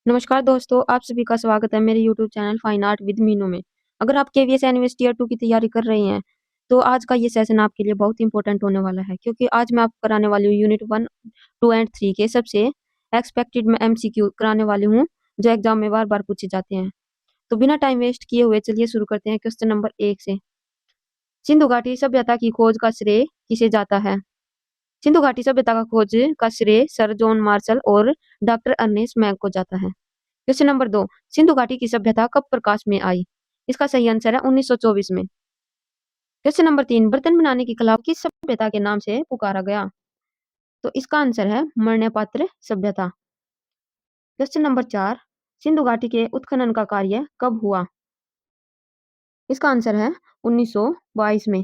नमस्कार दोस्तों, आप सभी का स्वागत है मेरे YouTube channel fine art with Meenu में। अगर आप केवीएस एनवीएस टीयर 2 की तैयारी कर रहे हैं, तो आज का ये सेशन आपके लिए बहुत इंपॉर्टेंट होने वाला है, क्योंकि आज मैं आपको कराने वाली हूँ यूनिट 1, 2 एंड 3 के सबसे एक्सपेक्टेड में एमसीक्यू कराने वाली हूँ, जो एग्जाम में बार-बार पूछे जाते हैं। तो बिना टाइम वेस्ट किए हुए चलिए शुरू करते हैं क्वेश्चन नंबर 1 से। सिंधु घाटी सभ्यता की खोज का श्रेय किसे जाता है? सिंधु घाटी सभ्यता का खोज का श्रेय सर जॉन मार्शल और डॉक्टर अर्नेस्ट मैक को जाता है। क्वेश्चन नंबर 2, सिंधु घाटी की सभ्यता कब प्रकाश में आई? इसका सही आंसर है 1924 में। क्वेश्चन नंबर 3, बर्तन बनाने की कला को किस सभ्यता के नाम से पुकारा गया? तो इसका आंसर है मरण्यपात्र सभ्यता। क्वेश्चन नंबर 4, सिंधु घाटी के उत्खनन का कार्य कब हुआ? इसका आंसर है 1922 में।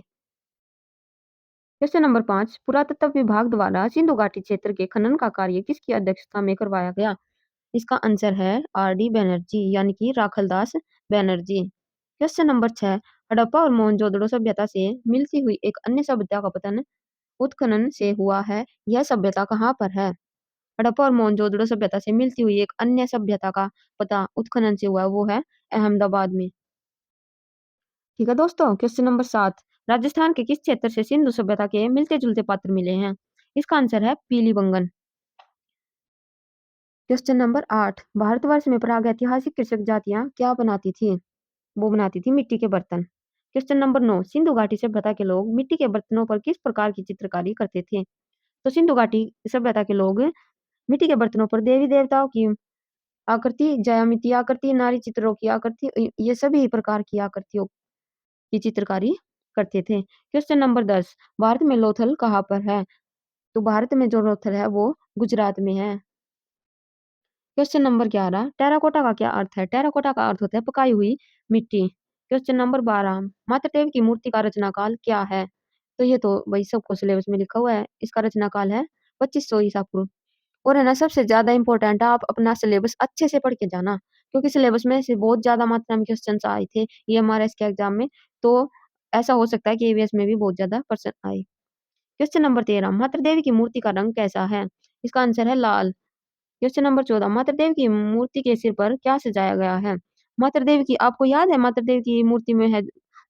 क्वेश्चन नंबर 5, पुरातत्व विभाग द्वारा सिंधु घाटी क्षेत्र के खनन का कार्य किसकी अध्यक्षता में करवाया गया? इसका आंसर है आर.डी. बैनर्जी, यानी कि राखलदास बैनर्जी। क्वेश्चन नंबर 6, हड़प्पा और मोहनजोदड़ो सभ्यता से मिलती हुई एक अन्य सभ्यता का पतन उत्खनन से हुआ है। यह सभ्यता कहाँ पर है? हड़प्पा और मोहनजोदड़ो सभ्यता से मिलती हुई एक अन्य सभ्यता का पता उत्खनन से हुआ, वो है अहमदाबाद में। ठीक है दोस्तों, क्वेश्चन नंबर 7, राजस्थान के किस क्षेत्र से सिंधु सभ्यता के मिलते जुलते पात्र मिले हैं? इसका आंसर है पीलीबंगन। क्वेश्चन नंबर 8, भारतवर्ष में प्रागैतिहासिक कृषक जातियां क्या बनाती थी? वो बनाती थी मिट्टी के बर्तन। क्वेश्चन नंबर 9, सिंधु घाटी सभ्यता के लोग मिट्टी के बर्तनों पर किस प्रकार की चित्रकारी करते थे? तो सिंधु घाटी सभ्यता के लोग मिट्टी के बर्तनों पर देवी देवताओं की आकृति, ज्यामितीय आकृति, नारी चित्रों की आकृति, ये सभी प्रकार की आकृतियों की चित्रकारी करते थे। क्वेश्चन नंबर 10, भारत में लोथल कहाँ पर है? तो भारत में जो लोथल है वो गुजरात में है। क्वेश्चन नंबर 11, टेराकोटा का क्या अर्थ है? टेराकोटा का अर्थ होता है पकाई हुई मिट्टी। क्वेश्चन नंबर 12, मातादेव की मूर्ति का रचनाकाल क्या है? तो ये तो भाई सबको सिलेबस में लिखा हुआ है। इसका रचनाकाल है 2500 ईसा पूर्व। और है ना, सबसे ज्यादा इंपॉर्टेंट है, आप अपना सिलेबस अच्छे से पढ़ के जाना, क्योंकि सिलेबस में से बहुत ज्यादा मात्रा में क्वेश्चन आए थे ये हमारे इसके एग्जाम में। तो ऐसा हो सकता है कि ईवीएस में भी बहुत ज्यादा क्वेश्चन आए। क्वेश्चन नंबर 13, माता देवी की मूर्ति का रंग कैसा है? इसका आंसर है लाल। क्वेश्चन नंबर 14, माता देवी की मूर्ति के सिर पर क्या सजाया गया है? माता देवी की, आपको याद है माता देवी की मूर्ति में है,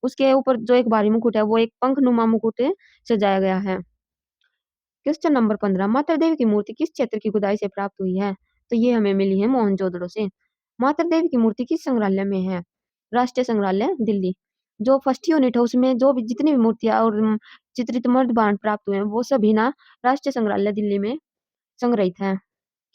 उसके ऊपर जो एक भारी मुकुट है वो एक पंखनुमा मुकुट सजाया गया है। क्वेश्चन नंबर 15, माता देवी की मूर्ति किस क्षेत्र की खुदाई से प्राप्त हुई है? तो ये हमें मिली है मोहनजोदड़ो से। माता देवी की मूर्ति किस संग्रहालय में है? राष्ट्रीय संग्रहालय दिल्ली। जो फर्स्ट यूनिट है उसमें जो भी जितनी भी मूर्तियां और चित्रित मर्द बाण प्राप्त हुए हैं वो सभी ना राष्ट्रीय संग्रहालय दिल्ली में संग्रहित है।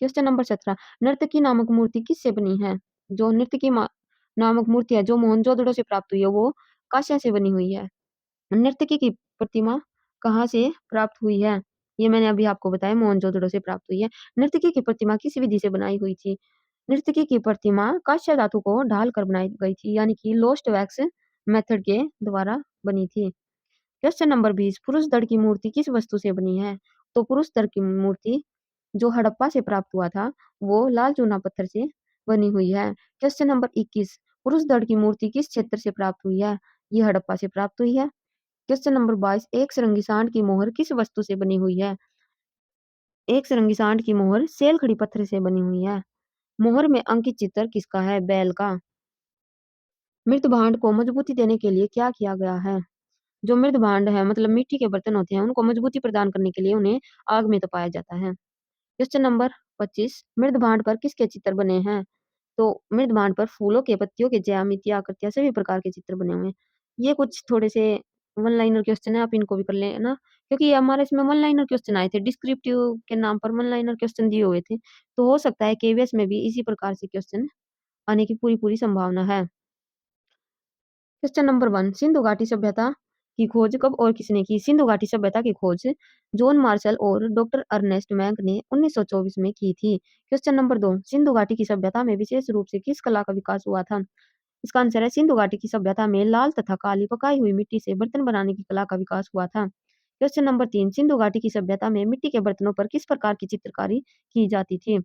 क्वेश्चन नंबर 17, नर्तकी नामक मूर्ति किससे बनी है? जो नर्तकी नामक मूर्ति है जो मोहनजोदड़ो से प्राप्त हुई है वो कांस्य से बनी हुई है। नर्तकी की प्रतिमा कहाँ से प्राप्त हुई है? ये मैंने अभी आपको बताया, मोहनजोदड़ो से प्राप्त हुई है। नर्तकी की प्रतिमा किस विधि से बनाई हुई थी? नर्तकी की प्रतिमा कांस्य धातु को ढाल कर बनाई गई थी, यानी कि लोस्ट वैक्स मेथड के द्वारा बनी थी। क्वेश्चन नंबर 20, पुरुष दड़ की मूर्ति किस वस्तु से बनी है? तो पुरुष दड़ की मूर्ति जो हड़प्पा से प्राप्त हुआ था वो लाल चूना पत्थर से बनी हुई है। क्वेश्चन नंबर 21, पुरुष दड़ की मूर्ति किस क्षेत्र से प्राप्त हुई है? ये हड़प्पा से प्राप्त हुई है। क्वेश्चन नंबर 22, एक सरंगी सांड की मोहर किस वस्तु से बनी हुई है? एक सरंगी सांड की मोहर सेल खड़ी पत्थर से बनी हुई है। मोहर में अंकित चित्र किसका है? बैल का। मृत भांड को मजबूती देने के लिए क्या किया गया है? जो मृत भांड है मतलब मिट्टी के बर्तन होते हैं उनको मजबूती प्रदान करने के लिए उन्हें आग में तपाया जाता है। क्वेश्चन नंबर 25, मृद भांड पर किसके चित्र बने हैं? तो मृद भांड पर फूलों के पत्तियों के ज्यामितीय आकृतियां सभी प्रकार के चित्र बने हुए हैं। ये कुछ थोड़े से वन लाइनर क्वेश्चन है, आप इनको भी कर लेना, क्योंकि ये हमारे इसमें वन लाइनर क्वेश्चन आए थे, डिस्क्रिप्टिव के नाम पर वन लाइनर क्वेश्चन दिए हुए थे। तो हो सकता है केवीएस में भी इसी प्रकार से क्वेश्चन आने की पूरी पूरी संभावना है। क्वेश्चन नंबर 1, सिंधु घाटी सभ्यता की खोज कब और किसने की? सिंधु घाटी सभ्यता की खोज जॉन मार्शल और डॉक्टर अर्नेस्ट मैंक ने 1924 में की थी। क्वेश्चन नंबर 2, सिंधु घाटी की सभ्यता में विशेष रूप से किस कला का विकास हुआ था? इसका आंसर है सिंधु घाटी की सभ्यता में लाल तथा काली पकाई हुई मिट्टी से बर्तन बनाने की कला का विकास हुआ था। क्वेश्चन नंबर 3, सिंधु घाटी की सभ्यता में मिट्टी के बर्तनों पर किस प्रकार की चित्रकारी की जाती थी?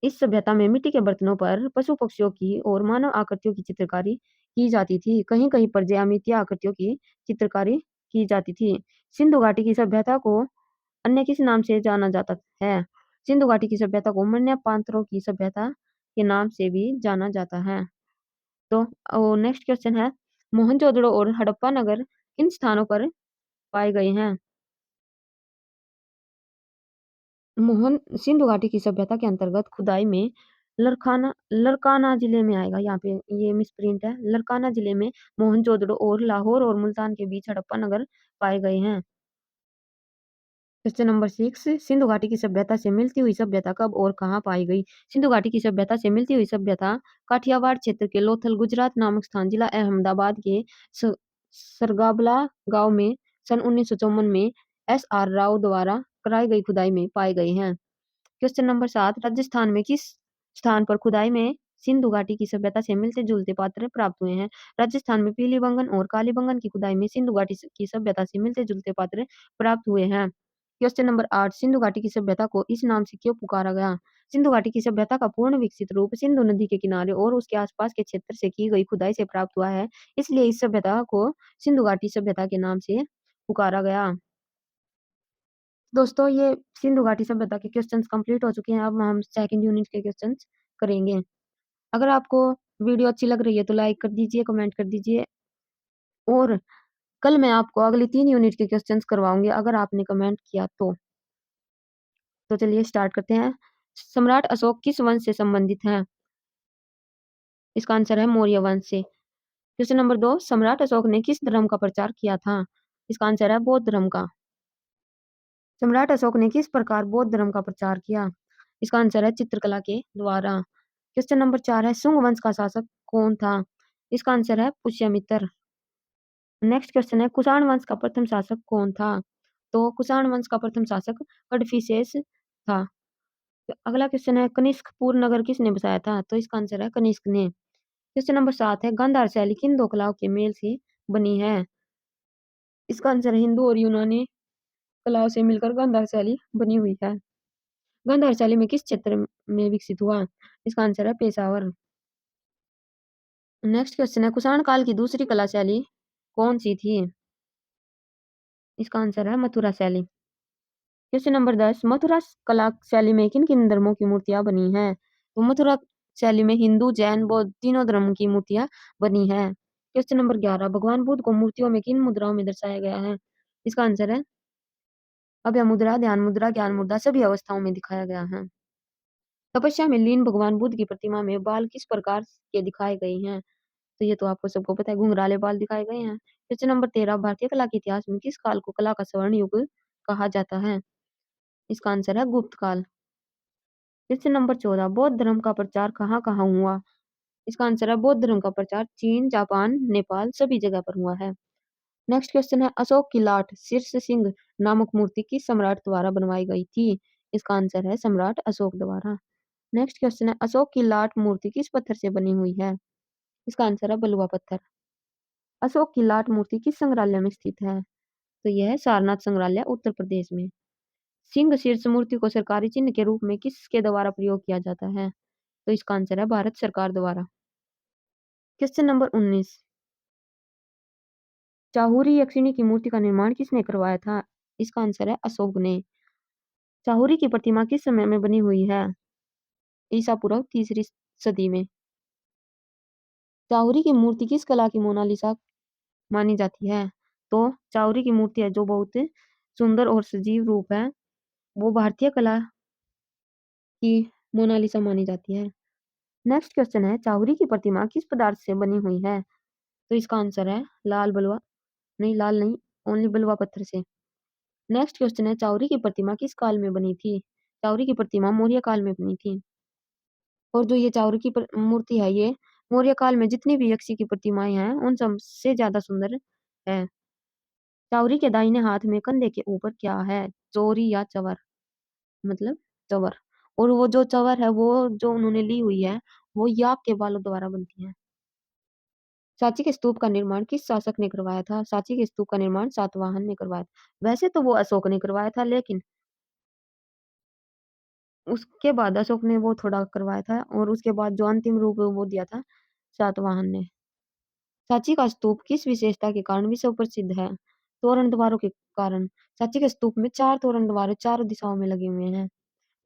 इस सभ्यता में मिट्टी के बर्तनों पर पशु पक्षियों की और मानव आकृतियों की चित्रकारी की जाती थी। कहीं कहीं पर ज्यामितीय आकृतियों की चित्रकारी की जाती थी। सिंधु घाटी की सभ्यता को अन्य किस नाम से जाना जाता है? सिंधु घाटी की सभ्यता को मन्य पात्रों की सभ्यता के नाम से भी जाना जाता है। तो नेक्स्ट क्वेश्चन है, मोहनजोदड़ो और हड़प्पा नगर किन स्थानों पर पाए गए हैं? मोहन सिंधु घाटी की सभ्यता के अंतर्गत खुदाई में लरकाना जिले में आएगा। यहाँ पे ये मिसप्रिंट है। लरकाना जिले में मोहनजोदड़ो और लाहौर और मुल्तान के बीच हड़प्पा नगर पाए गए हैं। क्वेश्चन नंबर 6, सिंधु घाटी की सभ्यता से मिलती हुई सभ्यता कब और कहाँ पाई गई? सिंधु घाटी की सभ्यता से मिलती हुई सभ्यता काठियावाड़ क्षेत्र के लोथल गुजरात नामक स्थान जिला अहमदाबाद के स- सरगाबला गांव में सन 1954 में S.R. राव द्वारा कराई गई खुदाई में पाए गए हैं। क्वेश्चन नंबर 7, राजस्थान में किस स्थान पर खुदाई में सिंधु घाटी की सभ्यता से मिलते जुलते पात्र प्राप्त हुए हैं? राजस्थान में पीली बंगन और काली बंगन की खुदाई में सिंधु घाटी की सभ्यता से मिलते जुलते पात्र प्राप्त हुए हैं। क्वेश्चन नंबर 8, सिंधु घाटी की सभ्यता को इस नाम से क्यों पुकारा गया? सिंधु घाटी की सभ्यता का पूर्ण विकसित रूप सिंधु नदी के किनारे और उसके आसपास के क्षेत्र से की गई खुदाई से प्राप्त हुआ है, इसलिए इस सभ्यता को सिंधु घाटी सभ्यता के नाम से पुकारा गया। दोस्तों, ये सिंधु घाटी सभ्यता के क्वेश्चंस कंप्लीट हो चुके हैं। अब हम सेकंड यूनिट के क्वेश्चंस करेंगे। अगर आपको वीडियो अच्छी लग रही है तो लाइक कर दीजिए, कमेंट कर दीजिए, और कल मैं आपको अगली 3 यूनिट के क्वेश्चंस करवाऊंगी अगर आपने कमेंट किया तो चलिए स्टार्ट करते हैं। सम्राट अशोक किस वंश से संबंधित हैं? इसका आंसर है मौर्य वंश से। क्वेश्चन नंबर 2, सम्राट अशोक ने किस धर्म का प्रचार किया था? इसका आंसर है बौद्ध धर्म का। सम्राट अशोक ने किस प्रकार बौद्ध धर्म का प्रचार किया? इसका आंसर है चित्रकला के द्वारा। क्वेश्चन नंबर 4 है, शुंग वंश का शासक कौन था? इसका आंसर है पुष्यमित्र। नेक्स्ट क्वेश्चन है, कुषाण वंश का प्रथम शासक कौन था? तो कुषाण वंश का प्रथम शासक कदफिसेस था। तो अगला क्वेश्चन है, कनिष्कपुर नगर किसने बसाया था? तो इसका आंसर है कनिष्क ने। क्वेश्चन नंबर 7 है, गांधार शैली किन दो कलाओं के मेल से बनी है? इसका आंसर है हिंदू और यूनानी कलाओं से मिलकर गांधार शैली बनी हुई है। गांधार शैली में किस क्षेत्र में विकसित हुआ? इसका आंसर है पेशावर। नेक्स्ट क्वेश्चन है, कुषाण काल की दूसरी कला शैली कौन सी थी? इसका आंसर है मथुरा शैली। क्वेश्चन नंबर 10, मथुरा कला शैली में किन किन धर्मों की मूर्तियां बनी हैं? तो मथुरा शैली में हिंदू, जैन, बौद्ध तीनों धर्म की मूर्तियां बनी हैं। क्वेश्चन नंबर 11, भगवान बुद्ध को मूर्तियों में किन मुद्राओं में दर्शाया गया है? इसका आंसर है अभय मुद्रा, ध्यान मुद्रा, ज्ञान मुद्रा, सभी अवस्थाओं में दिखाया गया है। तपस्या में लीन भगवान बुद्ध की प्रतिमा में बाल किस प्रकार के दिखाए गए हैं? तो ये तो आपको सबको पता है, घुंघराले बाल दिखाए गए हैं। क्वेश्चन नंबर 13, भारतीय कला के इतिहास में किस काल को कला का स्वर्ण युग कहा जाता है? इसका आंसर है गुप्त काल। क्वेश्चन नंबर 14, बौद्ध धर्म का प्रचार कहाँ कहाँ हुआ? इसका आंसर है बौद्ध धर्म का प्रचार चीन, जापान, नेपाल सभी जगह पर हुआ है। नेक्स्ट क्वेश्चन है, अशोक की लाट शीर्ष सिंह नामक मूर्ति किस सम्राट द्वारा बनवाई गई थी? इसका आंसर है सम्राट अशोक द्वारा। नेक्स्ट क्वेश्चन है, अशोक की लाट मूर्ति किस पत्थर से बनी हुई है? इसका आंसर है बलुआ पत्थर। अशोक की लाट मूर्ति किस संग्रहालय में स्थित है? तो यह है सारनाथ संग्रहालय उत्तर प्रदेश में। सिंह शीर्ष मूर्ति को सरकारी चिन्ह के रूप में किसके द्वारा प्रयोग किया जाता है? तो इसका आंसर है भारत सरकार द्वारा। क्वेश्चन नंबर 19, चाहुरी यक्षिणी की मूर्ति का निर्माण किसने करवाया था? इसका आंसर है अशोक ने। चाहुरी की प्रतिमा किस समय में बनी हुई है? ईसा पूर्व तीसरी सदी में। चाहुरी की मूर्ति किस कला की मोनालिसा मानी जाती है? तो चाहुरी की मूर्ति है जो बहुत सुंदर और सजीव रूप है, वो भारतीय कला की मोनालिसा मानी जाती है। नेक्स्ट क्वेश्चन है, चाहुरी की प्रतिमा किस पदार्थ से बनी हुई है? तो इसका आंसर है लाल नहीं, ओनली बलुआ पत्थर से। नेक्स्ट क्वेश्चन है, चाउरी की प्रतिमा किस काल में बनी थी? चाउरी की प्रतिमा मौर्य काल में बनी थी। और जो ये चाउरी की मूर्ति है, ये मौर्य काल में जितनी भी यक्षी की प्रतिमाएं हैं उन सब से ज्यादा सुंदर है। चाउरी के दाहिने हाथ में कंधे के ऊपर क्या है? चोरी या चवर, मतलब चवर। और वो जो चवर है वो जो उन्होंने ली हुई है वो याक के बालों द्वारा बनती है। सांची के स्तूप का निर्माण किस शासक ने करवाया था? सांची के स्तूप का निर्माण सातवाहन ने करवाया था। वैसे तो वो अशोक ने करवाया था, लेकिन उसके बाद अशोक ने वो थोड़ा करवाया था, और उसके बाद जो अंतिम रूप वो दिया था सातवाहन ने। सांची का स्तूप किस विशेषता के कारण विश्व प्रसिद्ध है? तोरण द्वारों के कारण। सांची के स्तूप में 4 तोरण द्वार चारों दिशाओं में लगे हुए हैं,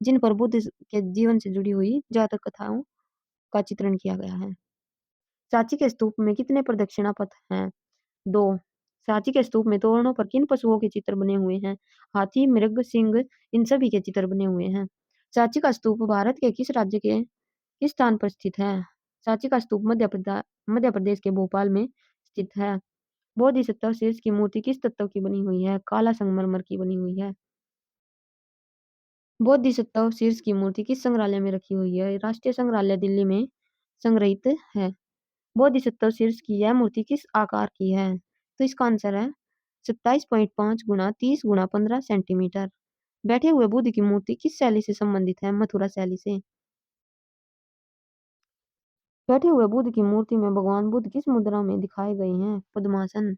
जिन पर बुद्ध के जीवन से जुड़ी हुई जातक कथाओं का चित्रण किया गया है। सांची के स्तूप में कितने प्रदक्षिणा पथ हैं? 2। सांची के स्तूप में तोरणों पर किन पशुओं के चित्र बने हुए हैं? हाथी, मृग, सिंह, इन सभी के चित्र बने हुए हैं। सांची का स्तूप भारत के किस राज्य के किस स्थान पर स्थित है? सांची का स्तूप मध्य प्रदेश के भोपाल में स्थित है। बोधिसत्व शीर्ष की मूर्ति किस तत्व की बनी हुई है? काला संगमरमर की बनी हुई है। बोधिसत्व शीर्ष की मूर्ति किस संग्रहालय में रखी हुई है? राष्ट्रीय संग्रहालय दिल्ली में संग्रहित है। बोधिसत्व शीर्ष की यह मूर्ति किस आकार की है? तो इसका आंसर है 27.5 गुणा 30 गुणा 15 सेंटीमीटर। बैठे हुए बुद्ध की मूर्ति किस शैली से संबंधित है? मथुरा शैली से। बैठे हुए बुद्ध की मूर्ति में भगवान बुद्ध किस मुद्रा में दिखाए गए हैं? पद्मासन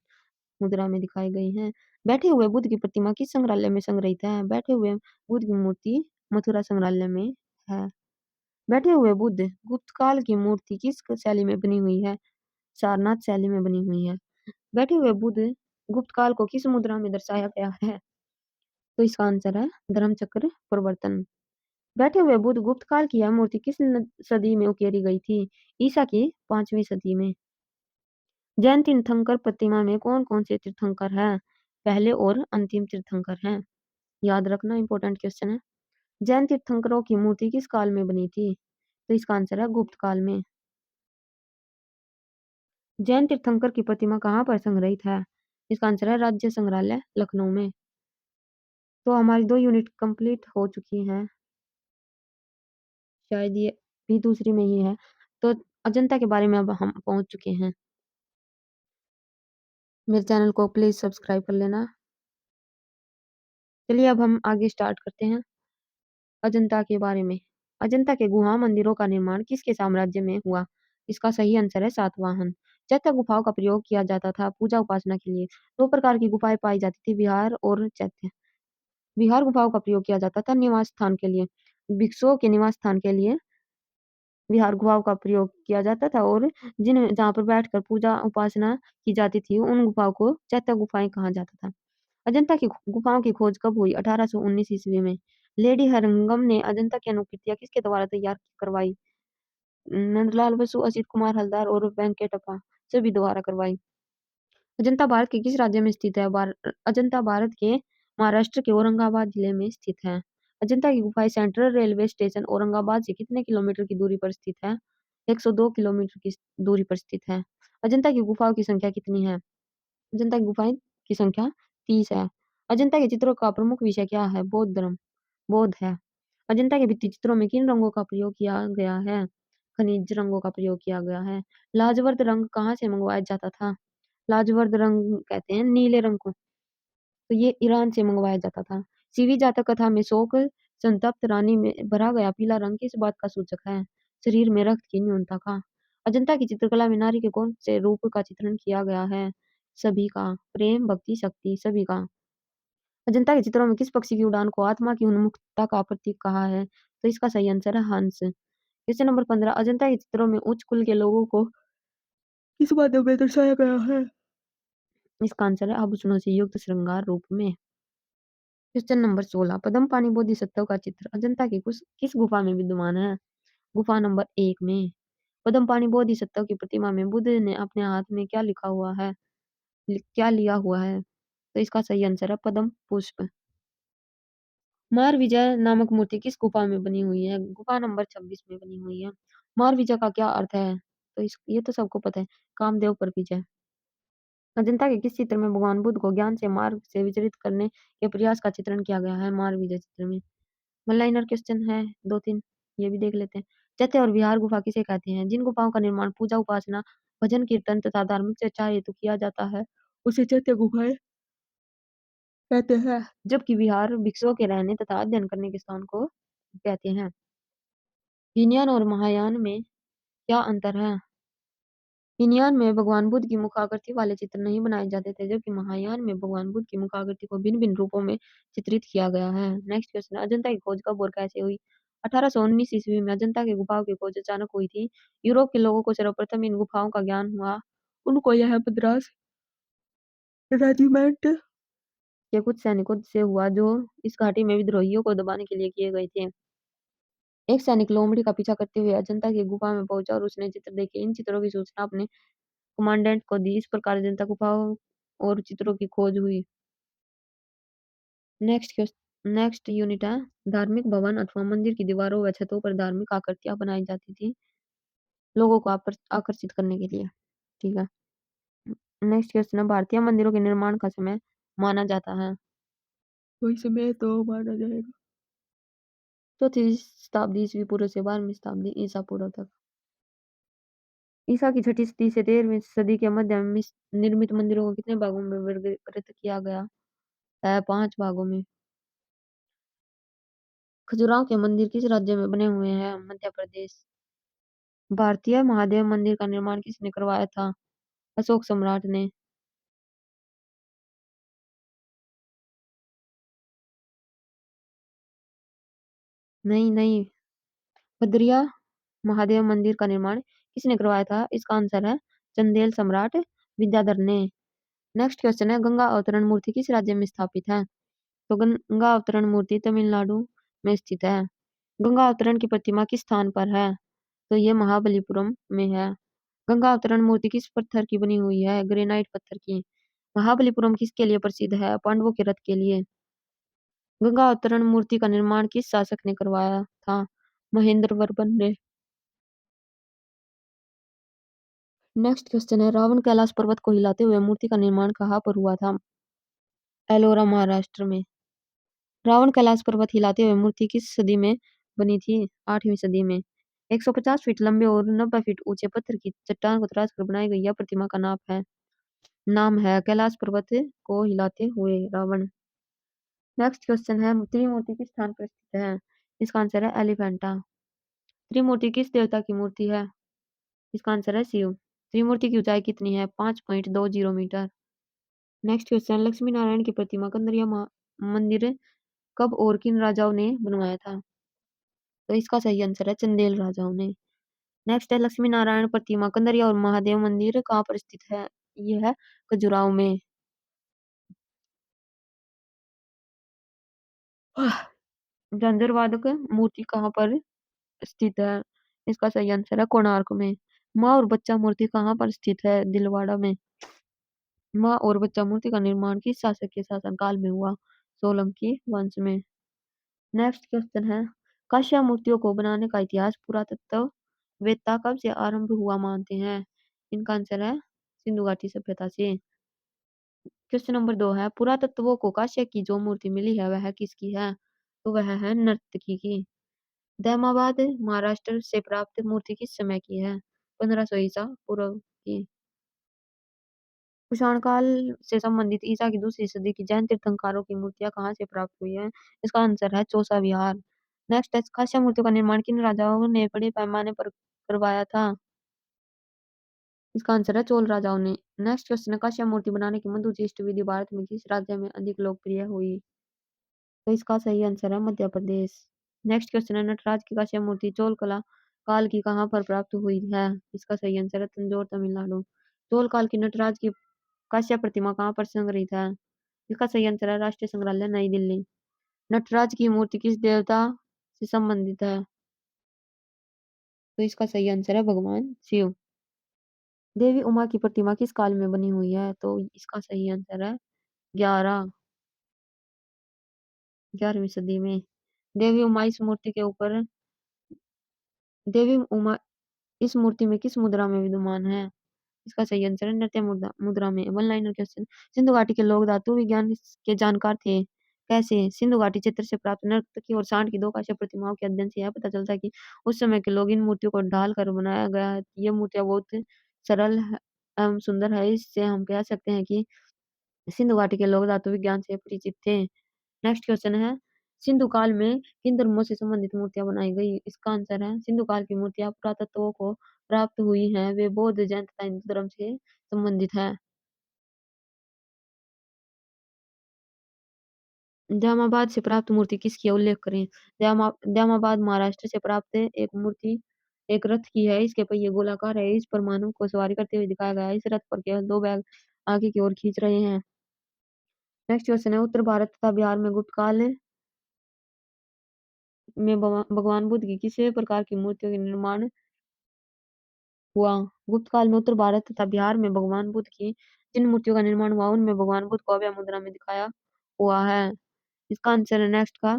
मुद्रा में दिखाए गए हैं। बैठे हुए बुद्ध की प्रतिमा किस संग्रहालय में संग्रहित है? बैठे हुए बुद्ध की मूर्ति मथुरा संग्रहालय में है। बैठे हुए बुद्ध गुप्त काल की मूर्ति किस शैली में बनी हुई है? सारनाथ शैली में बनी हुई है। बैठे हुए बुद्ध गुप्त काल को किस मुद्रा में दर्शाया गया है? तो इसका आंसर है धर्मचक्र प्रवर्तन। बैठे हुए बुद्ध गुप्त काल की यह मूर्ति किस सदी में उकेरी गई थी? ईसा की 5वीं सदी में। जैन तीर्थंकर प्रतिमा में कौन कौन से तीर्थंकर हैं? पहले और अंतिम तीर्थंकर हैं। याद रखना, इंपॉर्टेंट क्वेश्चन है। जैन तीर्थंकरों की मूर्ति किस काल में बनी थी? तो इसका आंसर है गुप्त काल में। जैन तीर्थंकर की प्रतिमा कहाँ पर संग्रहित है? इसका आंसर है राज्य संग्रहालय लखनऊ में। तो हमारी 2 यूनिट कंप्लीट हो चुकी हैं। शायद ये भी दूसरी में ही है। तो अजंता के बारे में अब हम पहुंच चुके हैं। मेरे चैनल को प्लीज सब्सक्राइब कर लेना। चलिए अब हम आगे स्टार्ट करते हैं अजंता के बारे में। अजंता के गुहा मंदिरों का निर्माण किसके साम्राज्य में हुआ? इसका सही आंसर है सातवाहन। चैत्य गुफाओं का प्रयोग किया जाता था पूजा उपासना के लिए। 2 प्रकार की गुफाएं पाई जाती थी, विहार और चैत्य। विहार गुफाओं का प्रयोग किया जाता था निवास स्थान के लिए। भिक्षुओं के निवास स्थान के लिए विहार गुफाओं का प्रयोग किया जाता था, और जिन जहाँ पर बैठकर पूजा उपासना की जाती थी उन गुफाओं को चैत्य गुफाएं कहा जाता था। अजंता की गुफाओं की खोज कब हुई? 1819 ईस्वी में। लेडी हरिंगम ने अजंता की अनुकृतियां किसके द्वारा तैयार करवाई? नंदलाल बसु, असित कुमार हलदार और वेंकटप्पा सभी द्वारा करवाई। अजंता भारत के किस राज्य में स्थित है? अजंता भारत के महाराष्ट्र के औरंगाबाद जिले में स्थित है। अजंता की गुफाएं सेंट्रल रेलवे स्टेशन औरंगाबाद से कितने किलोमीटर की दूरी पर स्थित है? 102 किलोमीटर की दूरी पर स्थित है। अजंता की गुफाओं की संख्या कितनी है? अजंता की गुफाएं की संख्या 30 है। अजंता के चित्रों का प्रमुख विषय क्या है? बौद्ध धर्म बौद्ध है। अजंता के भित्ति चित्रों में किन रंगों का प्रयोग किया गया है? खनिज रंगों का प्रयोग किया गया है। लाजवर्द रंग कहाँ से मंगवाया जाता था? लाजवर्द रंग कहते हैं नीले रंग को, तो ये ईरान से मंगवाया जाता था। सीवी जातक कथा में शोक संतप्त रानी में भरा गया पीला रंग किस बात का सूचक है? शरीर में रक्त की न्यूनता का। अजंता की चित्रकला में नारी के कौन से रूप का चित्रण किया गया है? सभी का। प्रेम, भक्ति, शक्ति, सभी का। अजंता के चित्रों में किस पक्षी की उड़ान को आत्मा की उन्मुक्तता का प्रतीक कहा है? तो इसका सही आंसर है हंस। क्वेश्चन नंबर 15, अजंता के चित्रों में उच्च कुल के लोगों को किस माध्यम में दर्शाया गया है? इसका आंसर है आभूषणों से युक्त श्रृंगार रूप में। क्वेश्चन नंबर 16, पद्मपाणि बोधिसत्व का चित्र अजंता की किस गुफा में विद्यमान है? गुफा नंबर 1 में। पद्मपाणि बोधिसत्व की प्रतिमा में बुद्ध ने अपने हाथ में क्या लिखा हुआ है? क्या लिया हुआ है? तो इसका सही आंसर है पद्म पुष्प। मार विजय नामक मूर्ति किस गुफा में बनी हुई है? गुफा नंबर 26 में बनी हुई है। मार विजय का क्या अर्थ है? तो इस ये तो सबको पता है, कामदेव पर विजय। अजंता के किस चित्र में भगवान बुद्ध को ज्ञान से मार्ग से विचलित करने के प्रयास का चित्रण किया गया है? मार विजय चित्र में। वन लाइनर क्वेश्चन है 2-3, ये भी देख लेते हैं। चैत्य और विहार गुफा किसे कहते हैं? जिन गुफाओं का निर्माण पूजा उपासना भजन कीर्तन तथा धार्मिक चर्चा हेतु किया जाता है उसे चैत्य गुफाएं कहते हैं, जबकि विहार भिक्षुओं के रहने तथा अध्ययन करने के स्थान को कहते हैं। हीनयान और महायान में क्या अंतर है? हीनयान में भगवान बुद्ध की मुखाकृति वाले चित्र नहीं बनाए जाते थे, जबकि महायान में भगवान बुद्ध की मुखाकृति को भिन्न भिन्न रूपों में चित्रित किया गया है। नेक्स्ट क्वेश्चन, अजंता की खोज कब और कैसे हुई? 1819 ईस्वी में अजंता की गुफाओं की खोज अचानक हुई थी। यूरोप के लोगों को सर्वप्रथम इन गुफाओं का ज्ञान हुआ। उनको यह मद्रास रेजिमेंट के कुछ सैनिकों से हुआ जो इस घाटी में विद्रोहियों को दबाने के लिए किए गए थे। एक सैनिक लोमड़ी का पीछा करते हुए अजंता की गुफा में पहुंचा और उसने चित्र देखे। इन चित्रों की सूचना अपने कमांडेंट को दी। इस प्रकार अजंता गुफाओं और चित्रों की खोज हुई। नेक्स्ट यूनिट है धार्मिक भवन अथवा मंदिर की दीवारों व छतों पर धार्मिक आकृतियां बनाई जाती थी लोगों को आकर्षित करने के लिए। ठीक है। नेक्स्ट क्वेश्चन है भारतीय मंदिरों के निर्माण का समय माना जाता है। वही समय तो माना जाएगा चौथी शताब्दी ईस्वी पूर्व से 12वीं शताब्दी ईसा पूर्व तक। ईसा की छठी सदी से 13वीं सदी के मध्य में निर्मित मंदिरों को कितने भागों में वर्गीकृत किया गया है? 5 भागों में। खजुराहो के मंदिर किस राज्य में बने हुए हैं? मध्य प्रदेश। भारतीय महादेव मंदिर का निर्माण किसने करवाया था? अशोक सम्राट ने। नहीं नहीं, बद्रिया महादेव मंदिर का निर्माण किसने करवाया था? इसका आंसर है चंदेल सम्राट विद्याधर ने। नेक्स्ट क्वेश्चन है गंगा अवतरण मूर्ति किस राज्य में स्थापित है? तो गंगा अवतरण मूर्ति तमिलनाडु में स्थित है। गंगा अवतरण की प्रतिमा किस स्थान पर है? तो ये महाबलीपुरम में है। गंगा अवतरण मूर्ति किस पत्थर की बनी हुई है? ग्रेनाइट पत्थर की। महाबलीपुरम किसके लिए प्रसिद्ध है? पांडवों के रथ के लिए। गंगा अवतरण मूर्ति का निर्माण किस शासक ने करवाया था? महेंद्र वर्मन ने। नेक्स्ट क्वेश्चन है रावण कैलाश पर्वत को हिलाते हुए मूर्ति का निर्माण कहाँ पर हुआ था? एलोरा महाराष्ट्र में। रावण कैलाश पर्वत हिलाते हुए मूर्ति किस सदी में बनी थी? 8वीं सदी में। 150 फीट लंबे और 90 फीट ऊंचे पत्थर की चट्टान को तराश कर बनाई गई यह प्रतिमा का नाम है कैलाश पर्वत को हिलाते हुए रावण। नेक्स्ट क्वेश्चन है त्रिमूर्ति किस स्थान पर स्थित है? इसका आंसर है एलिफेंटा। त्रिमूर्ति किस देवता की मूर्ति है? इसका आंसर है शिव। त्रिमूर्ति की ऊंचाई कितनी है? 5.20 metre. Next question Lakshmi Narayan की प्रतिमा कंदरिया मंदिर कब और किन राजाओं ने बनवाया था? तो इसका सही आंसर है चंदेल राजाओं ने। नेक्स्ट है लक्ष्मी नारायण प्रतिमा कंदरिया और महादेव मंदिर कहाँ पर स्थित है? ये है खजुराहो में। झंझरवादक मूर्ति कहाँ पर स्थित है? इसका सही आंसर है कोणार्क में। माँ और बच्चा मूर्ति कहाँ पर स्थित है? दिलवाड़ा में। माँ और बच्चा मूर्ति का निर्माण किस शासक के शासनकाल में हुआ? सोलंकी वंश में। नेक्स्ट क्वेश्चन है काश्या मूर्तियों को बनाने का इतिहास पुरातत्व वेत्ता कब से आरंभ हुआ मानते हैं? इनका आंसर है सिंधु घाटी सभ्यता से। क्वेश्चन नंबर 2 है पुरातत्वों को काश्या की जो मूर्ति मिली है वह किसकी है? तो वह है नर्तकी की। दैमाबाद महाराष्ट्र से प्राप्त मूर्ति किस समय की है? 1500 ईसा पूर्व की। कुषाण काल से संबंधित ईसा की दूसरी सदी की जैन तीर्थंकरों की मूर्तियां कहाँ से प्राप्त हुई है? इसका आंसर है चौसा विहार। नेक्स्ट है कांस्य मूर्तियों का निर्माण किन राजाओं ने बड़े पैमाने पर करवाया था? इसका आंसर है चोल राजाओं ने। नेक्स्ट क्वेश्चन है कांस्य मूर्ति बनाने की मधुशिष्ट विधि भारत में किस राज्य में अधिक लोकप्रिय हुई? तो इसका सही आंसर है मध्य प्रदेश। नेक्स्ट क्वेश्चन है नटराज की कांस्य मूर्ति चोल कला काल की कहाँ पर प्राप्त हुई है? इसका सही आंसर है तंजौर तमिलनाडु। चोल काल की नटराज की कांस्य प्रतिमा कहाँ पर संग्रहित है? इसका सही आंसर है राष्ट्रीय संग्रहालय नई दिल्ली। नटराज की मूर्ति किस देवता से संबंधित है? तो इसका सही आंसर है भगवान शिव। देवी उमा की प्रतिमा किस काल में बनी हुई है? तो इसका सही आंसर है 11वीं सदी में। देवी उमा इस मूर्ति के ऊपर देवी उमा इस मूर्ति में किस मुद्रा में विद्यमान है? इसका सही आंसर है नृत्य मुद्रा मुद्रा में। वन लाइनर क्वेश्चन सिंधु घाटी के लोग धातु विज्ञान के जानकार थे कैसे? सिंधु घाटी चित्र से प्राप्त नर्तकी और सांड की दो कांस्य प्रतिमाओं के अध्ययन से यह पता चलता है कि उस समय के लोग इन मूर्तियों को ढाल कर बनाया गया है। ये मूर्तियां बहुत एवं सुंदर है। इससे हम कह सकते हैं कि सिंधु घाटी के लोग धातु विज्ञान से परिचित थे। नेक्स्ट क्वेश्चन है सिंधु काल में किन धर्मों से संबंधित मूर्तियां बनाई गई? इसका आंसर है सिंधु काल की मूर्तियां पुरातत्वों को प्राप्त हुई हैं वे बौद्ध जैन तथा हिंदू धर्म से संबंधित है। जामाबाद से प्राप्त मूर्ति किसकी है? उल्लेख करें। जामाबाद महाराष्ट्र से प्राप्त एक मूर्ति एक रथ की है। इसके पहिए गोलाकार है। इस पर मानव को सवारी करते हुए दिखाया गया है। इस रथ पर केवल दो बैल आगे की ओर खींच रहे हैं। नेक्स्ट क्वेश्चन है उत्तर भारत तथा बिहार में गुप्त काल में भगवान बुद्ध की किस प्रकार की मूर्तियों के निर्माण हुआ? गुप्त काल में उत्तर भारत तथा बिहार में भगवान बुद्ध की जिन मूर्तियों का निर्माण हुआ उनमें भगवान बुद्ध को अभय मुद्रा में दिखाया हुआ है। इसका आंसर है नेक्स्ट का।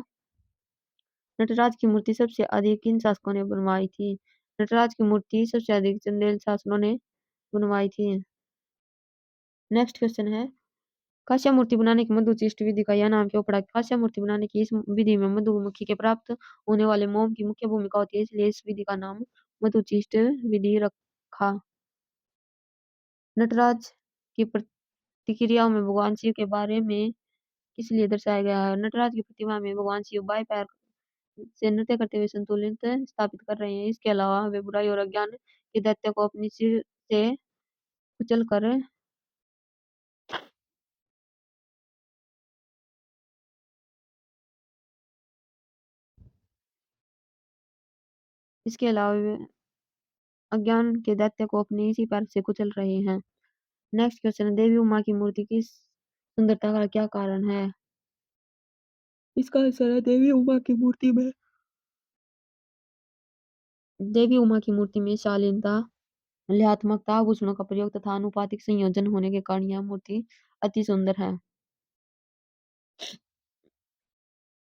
नटराज की मूर्ति सबसे अधिक किन शासकों ने बनवाई थी? नटराज की मूर्ति सबसे अधिक चंदेल शासकों ने बनवाई थी। नेक्स्ट क्वेश्चन है, कांस्य मूर्ति बनाने की मधुचिष्ट विधि का यह नाम क्यों पड़ा? कांस्य मूर्ति बनाने की इस विधि में मधुमक्खी के प्राप्त होने वाले मोम की मुख्य भूमिका होती है, इसलिए इस विधि का नाम मधुचिष्ट विधि रखा। नटराज की प्रतिक्रियाओं में भगवान शिव के बारे में किस लिए दर्शाया गया है? नटराज की प्रतिमा में भगवान शिव बाएं पैर से नृत्य करते हुए संतुलित स्थापित कर रहे हैं। इसके अलावा वे बुराई और अज्ञान के दैत्य को अपनी सिर से कुचल कर इसके अलावा वे अज्ञान के दैत्य को अपने इसी पैर से कुचल रहे हैं। नेक्स्ट क्वेश्चन है, देवी उमा की मूर्ति की सुंदरता का क्या कारण है? इसका आंसर है देवी उमा की मूर्ति में शालीनता, लयात्मकता, आभूषणों का प्रयोग तथा आनुपातिक संयोजन होने के कारण यह मूर्ति अति सुंदर है।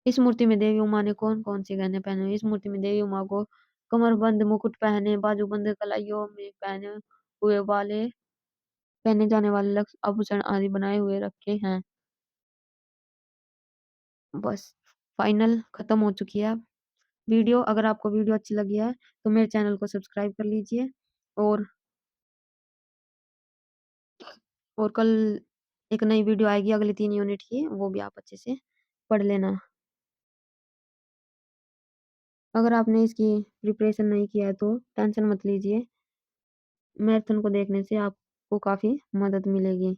इस मूर्ति में देवी उमा ने कौन कौन से गहने पहने हुए? इस मूर्ति में देवी उमा को कमरबंद मुकुट पहने, बाजूबंद कलाइयों में पहने हुए वाले पहने जाने वाले लक्ष्य आभूषण आदि बनाए हुए रखे हैं। बस फाइनल खत्म हो चुकी है वीडियो। अगर आपको वीडियो अच्छी लगी है तो मेरे चैनल को सब्सक्राइब कर लीजिए, और कल एक नई वीडियो आएगी अगले 3 यूनिट की, वो भी आप अच्छे से पढ़ लेना। अगर आपने इसकी प्रिपरेशन नहीं किया है तो टेंशन मत लीजिए, मैराथन को देखने से आपको काफी मदद मिलेगी।